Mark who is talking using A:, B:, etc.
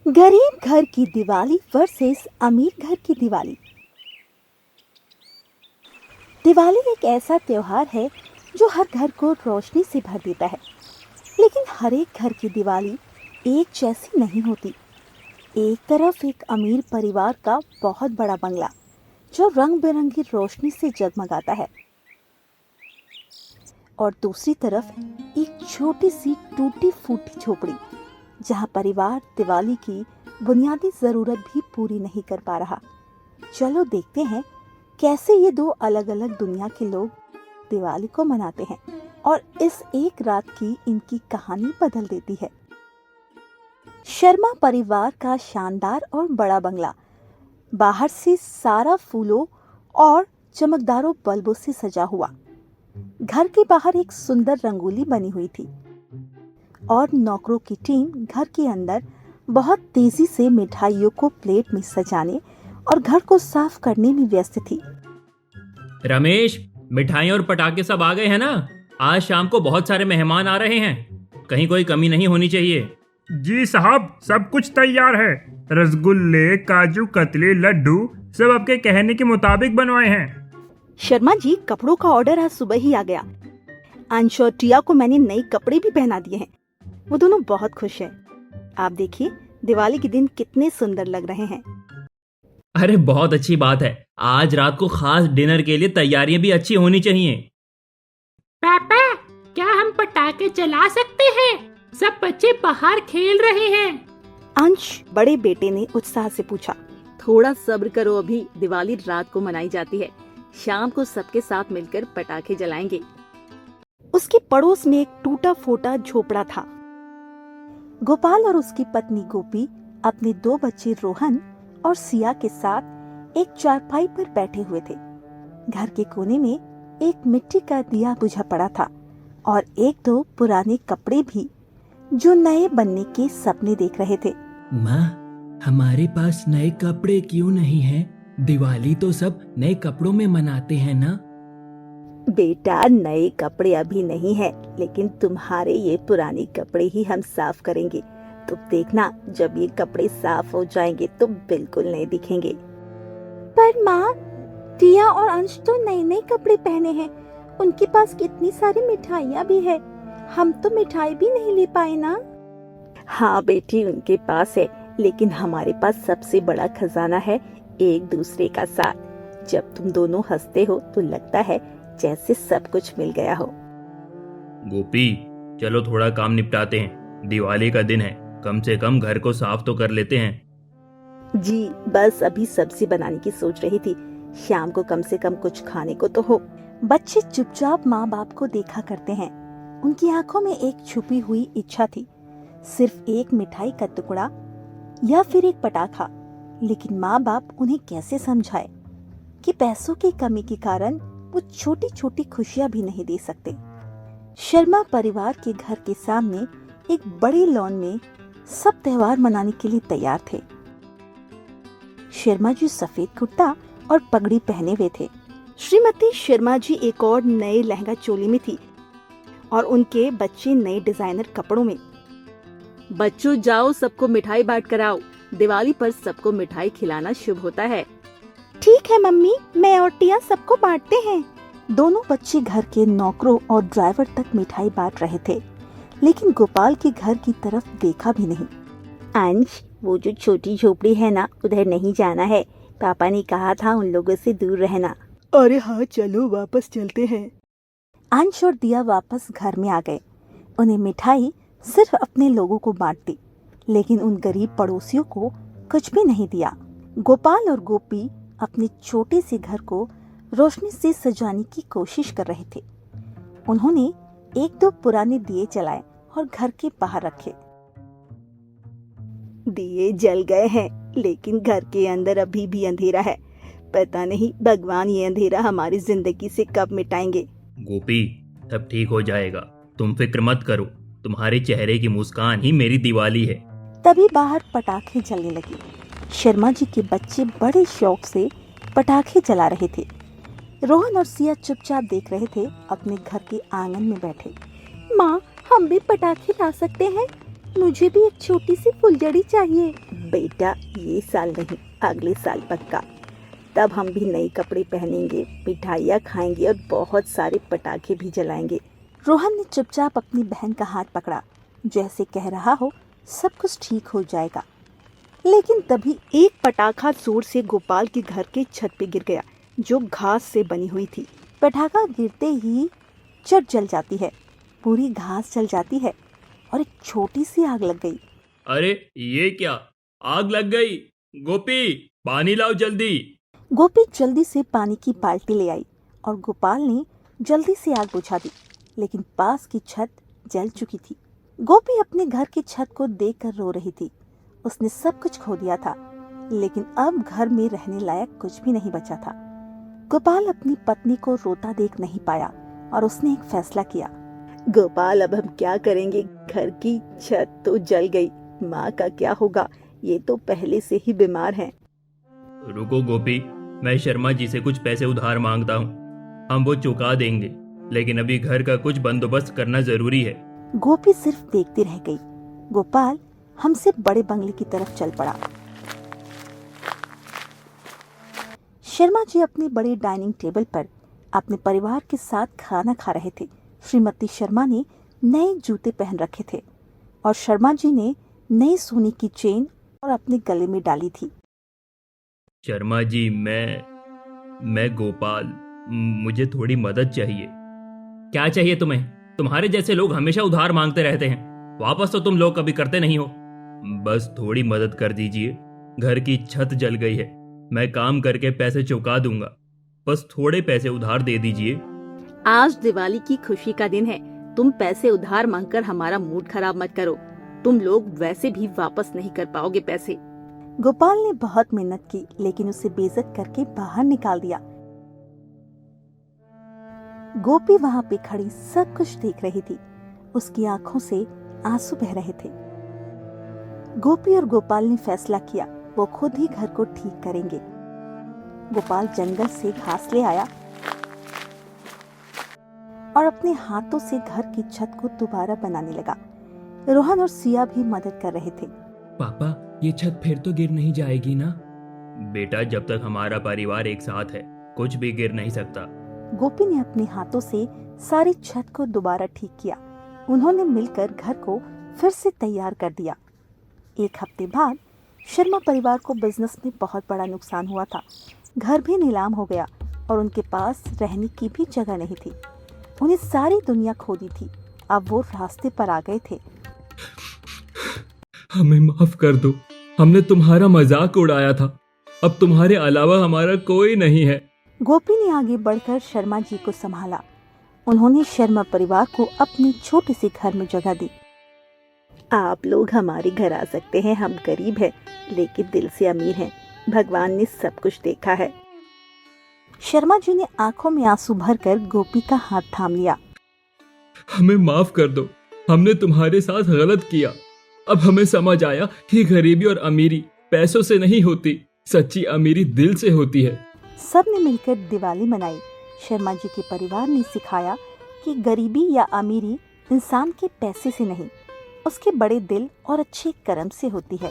A: गरीब घर की दिवाली वर्सेस अमीर घर की दिवाली। दिवाली एक ऐसा त्योहार है जो हर घर को रोशनी से भर देता है, लेकिन हर एक घर की दिवाली एक जैसी नहीं होती। एक तरफ एक अमीर परिवार का बहुत बड़ा बंगला जो रंग बिरंगी रोशनी से जगमगाता है, और दूसरी तरफ एक छोटी सी टूटी फूटी झोपड़ी जहां परिवार दिवाली की बुनियादी जरूरत भी पूरी नहीं कर पा रहा। चलो देखते हैं कैसे ये दो अलग अलग दुनिया के लोग दिवाली को मनाते हैं और इस एक रात की इनकी कहानी बदल देती है। शर्मा परिवार का शानदार और बड़ा बंगला बाहर से सारा फूलों और चमकदारों बल्बों से सजा हुआ। घर के बाहर एक सुंदर रंगोली बनी हुई थी और नौकरों की टीम घर के अंदर बहुत तेजी से मिठाइयों को प्लेट में सजाने और घर को साफ करने में व्यस्त थी।
B: रमेश, मिठाई और पटाखे सब आ गए हैं ना? आज शाम को बहुत सारे मेहमान आ रहे हैं, कहीं कोई कमी नहीं होनी चाहिए।
C: जी साहब, सब कुछ तैयार है। रसगुल्ले, काजू कतली, लड्डू सब आपके कहने के मुताबिक बनवाए हैं।
A: शर्मा जी, कपड़ों का ऑर्डर आज सुबह ही आ गया। अंश और टिया को मैंने नए कपड़े भी पहना दिए हैं। वो दोनों बहुत खुश हैं। आप देखिए दिवाली के दिन कितने सुंदर लग रहे हैं।
B: अरे बहुत अच्छी बात है। आज रात को खास डिनर के लिए तैयारियां भी अच्छी होनी चाहिए।
D: पापा, क्या हम पटाखे चला सकते हैं? सब बच्चे बाहर खेल रहे हैं।
A: अंश बड़े बेटे ने उत्साह से पूछा। थोड़ा सब्र करो, अभी दिवाली रात को मनाई जाती है। शाम को सबके साथ मिलकर पटाखे जलाएंगे। उसके पड़ोस में एक टूटा फूटा झोपड़ा था। गोपाल और उसकी पत्नी गोपी अपने दो बच्चे रोहन और सिया के साथ एक चारपाई पर बैठे हुए थे। घर के कोने में एक मिट्टी का दिया बुझा पड़ा था और एक दो पुराने कपड़े भी जो नए बनने के सपने देख रहे थे।
E: माँ, हमारे पास नए कपड़े क्यों नहीं हैं? दिवाली तो सब नए कपड़ों में मनाते हैं ना?
A: बेटा, नए कपड़े अभी नहीं है, लेकिन तुम्हारे ये पुराने कपड़े ही हम साफ करेंगे। तुम देखना, जब ये कपड़े साफ हो जाएंगे तो बिल्कुल नए दिखेंगे। पर माँ, टिया और अंश तो नए नए कपड़े पहने हैं। उनके पास कितनी सारी मिठाइयाँ भी है। हम तो मिठाई भी नहीं ले पाए ना। हाँ बेटी, उनके पास है, लेकिन हमारे पास सबसे बड़ा खजाना है एक दूसरे का साथ। जब तुम दोनों हंसते हो तो लगता है जैसे सब कुछ मिल गया हो।
B: गोपी, चलो थोड़ा काम निपटाते हैं। दिवाली का दिन है, कम से कम घर को साफ तो कर लेते हैं।
A: जी, बस अभी सब्जी बनाने की सोच रही थी। शाम को कम से कम कुछ खाने को तो हो। बच्चे चुपचाप माँ बाप को देखा करते हैं। उनकी आंखों में एक छुपी हुई इच्छा थी, सिर्फ एक मिठाई का टुकड़ा या फिर एक पटाखा। लेकिन माँ बाप उन्हें कैसे समझाए कि पैसों की कमी के कारण वो छोटी छोटी खुशियां भी नहीं दे सकते। शर्मा परिवार के घर के सामने एक बड़े लॉन में सब त्योहार मनाने के लिए तैयार थे। शर्मा जी सफेद कुर्ता और पगड़ी पहने हुए थे। श्रीमती शर्मा जी एक और नए लहंगा चोली में थी और उनके बच्चे नए डिजाइनर कपड़ों में। बच्चों, जाओ सबको मिठाई बांट कर आओ। दिवाली पर सबको मिठाई खिलाना शुभ होता है। ठीक है मम्मी, मैं और टिया सबको बांटते हैं। दोनों बच्चे घर के नौकरों और ड्राइवर तक मिठाई बांट रहे थे, लेकिन गोपाल के घर की तरफ देखा भी नहीं। अंश, वो जो छोटी झोपड़ी है ना, उधर नहीं जाना है। पापा ने कहा था उन लोगों से दूर रहना। अरे हाँ, चलो वापस चलते हैं। अंश और दिया वापस घर में आ गए। उन्हें मिठाई सिर्फ अपने लोगों को बांट दी, लेकिन उन गरीब पड़ोसियों को कुछ भी नहीं दिया। गोपाल और गोपी अपने छोटे से घर को रोशनी से सजाने की कोशिश कर रहे थे। उन्होंने एक दो पुराने दिए जलाए और घर के बाहर रखे। दिए जल गए हैं, लेकिन घर के अंदर अभी भी अंधेरा है। पता नहीं भगवान ये अंधेरा हमारी जिंदगी से कब मिटाएंगे।
B: गोपी, सब ठीक हो जाएगा, तुम फिक्र मत करो। तुम्हारे चेहरे की मुस्कान ही मेरी दिवाली है।
A: तभी बाहर पटाखे जलने लगे। शर्मा जी के बच्चे बड़े शौक से पटाखे जला रहे थे। रोहन और सिया चुपचाप देख रहे थे, अपने घर के आंगन में बैठे। माँ, हम भी पटाखे ला सकते हैं? मुझे भी एक छोटी सी फुलझड़ी चाहिए। बेटा ये साल नहीं, अगले साल पक्का। तब हम भी नए कपड़े पहनेंगे, मिठाइयाँ खाएंगे और बहुत सारे पटाखे भी जलाएंगे। रोहन ने चुपचाप अपनी बहन का हाथ पकड़ा, जैसे कह रहा हो सब कुछ ठीक हो जाएगा। लेकिन तभी एक पटाखा जोर से गोपाल के घर के छत पे गिर गया, जो घास से बनी हुई थी। पटाखा गिरते ही छत जल जाती है, पूरी घास जल जाती है और एक छोटी सी आग लग गई।
B: अरे ये क्या, आग लग गई। गोपी, पानी लाओ जल्दी।
A: गोपी जल्दी से पानी की बाल्टी ले आई और गोपाल ने जल्दी से आग बुझा दी, लेकिन पास की छत जल चुकी थी। गोपी अपने घर की छत को देखकर रो रही थी। उसने सब कुछ खो दिया था, लेकिन अब घर में रहने लायक कुछ भी नहीं बचा था। गोपाल अपनी पत्नी को रोता देख नहीं पाया और उसने एक फैसला किया। गोपाल, अब हम क्या करेंगे? घर की छत तो जल गई, माँ का क्या होगा? ये तो पहले से ही बीमार हैं।
B: रुको गोपी, मैं शर्मा जी से कुछ पैसे उधार मांगता हूँ, हम वो चुका देंगे, लेकिन अभी घर का कुछ बंदोबस्त करना जरूरी है।
A: गोपी सिर्फ देखती रह गई। गोपाल हमसे बड़े बंगले की तरफ चल पड़ा। शर्मा जी अपने बड़े डाइनिंग टेबल पर अपने परिवार के साथ खाना खा रहे थे। श्रीमती शर्मा ने नए जूते पहन रखे थे और शर्मा जी ने नई सोने की चेन और अपने गले में डाली थी।
B: शर्मा जी, मैं गोपाल, मुझे थोड़ी मदद चाहिए। क्या चाहिए तुम्हें? तुम्हारे जैसे लोग हमेशा उधार मांगते रहते हैं, वापस तो तुम लोग कभी करते नहीं हो। बस थोड़ी मदद कर दीजिए, घर की छत जल गई है, मैं काम करके पैसे चुका दूंगा, बस थोड़े पैसे उधार दे दीजिए।
A: आज दिवाली की खुशी का दिन है, तुम पैसे उधार मांगकर हमारा मूड खराब मत करो। तुम लोग वैसे भी वापस नहीं कर पाओगे पैसे। गोपाल ने बहुत मेहनत की, लेकिन उसे बेइज्जत करके बाहर निकाल दिया। गोपी वहाँ पे खड़ी सब कुछ देख रही थी। उसकी आंखों से आंसू बह रहे थे। गोपी और गोपाल ने फैसला किया, वो खुद ही घर को ठीक करेंगे। गोपाल जंगल से घास ले आया और अपने हाथों से घर की छत को दोबारा बनाने लगा। रोहन और सिया भी मदद कर रहे थे।
E: पापा, ये छत फिर तो गिर नहीं जाएगी ना?
B: बेटा, जब तक हमारा परिवार एक साथ है, कुछ भी गिर नहीं सकता।
A: गोपी ने अपने हाथों से सारी छत को दोबारा ठीक किया। उन्होंने मिलकर घर को फिर से तैयार कर दिया। एक हफ्ते बाद शर्मा परिवार को बिजनेस में बहुत बड़ा नुकसान हुआ था। घर भी नीलाम हो गया और उनके पास रहने की भी जगह नहीं थी। उन्हें सारी दुनिया खो दी थी। अब वो रास्ते पर आ गए थे।
E: हमें माफ कर दो, हमने तुम्हारा मजाक उड़ाया था, अब तुम्हारे अलावा हमारा कोई नहीं है।
A: गोपी ने आगे बढ़कर शर्मा जी को संभाला। उन्होंने शर्मा परिवार को अपने छोटे से घर में जगह दी। आप लोग हमारे घर आ सकते हैं, हम गरीब हैं लेकिन दिल से अमीर हैं। भगवान ने सब कुछ देखा है। शर्मा जी ने आंखों में आंसू भरकर गोपी का हाथ थाम लिया।
E: हमें माफ कर दो, हमने तुम्हारे साथ गलत किया। अब हमें समझ आया कि गरीबी और अमीरी पैसों से नहीं होती, सच्ची अमीरी दिल से होती है।
A: सब ने मिलकर दिवाली मनाई। शर्मा जी के परिवार ने सिखाया कि गरीबी या अमीरी इंसान के पैसे से नहीं, उसके बड़े दिल और अच्छे कर्म से होती है।